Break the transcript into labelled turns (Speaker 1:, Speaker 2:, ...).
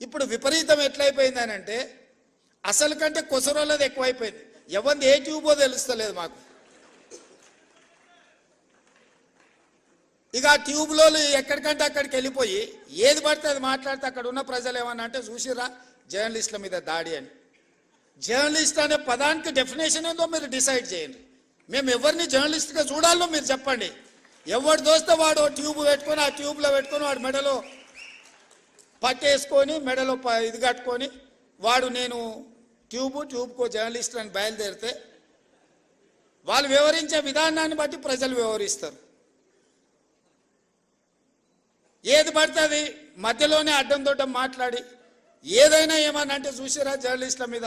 Speaker 1: ఇప్పుడు విపరీతం ఎట్లయిపోయిందనంటే అసలు కంటే కొసరోళ్ళది ఎక్కువైపోయింది. ఎవరిది ఏ ట్యూబో తెలుస్తలేదు మాకు. ఇక ఆ ట్యూబ్లో ఎక్కడికంటే అక్కడికి వెళ్ళిపోయి ఏది పడితే అది మాట్లాడితే అక్కడ ఉన్న ప్రజలు ఏమన్నా అంటే చూసిరా జర్నలిస్టుల మీద దాడి అని. జర్నలిస్ట్ అనే పదానికి డెఫినేషన్ ఏందో మీరు డిసైడ్ చేయండి. మేము ఎవరిని జర్నలిస్ట్గా చూడాలో మీరు చెప్పండి. ఎవడు దోస్తే వాడు ట్యూబ్ పెట్టుకొని ఆ ట్యూబ్లో పెట్టుకొని వాడు మెడలో పట్టేసుకొని మెడలో ఇది కట్టుకొని వాడు నేను ట్యూబ్కో జర్నలిస్ట్ అని బయలుదేరితే వాళ్ళు వివరించే విధానాన్ని బట్టి ప్రజలు వ్యవహరిస్తారు. ఏది పడితే అది మధ్యలోనే అడ్డం దొడ్డం మాట్లాడి ఏదైనా ఏమన్నా అంటే చూసిరా జర్నలిస్టుల మీద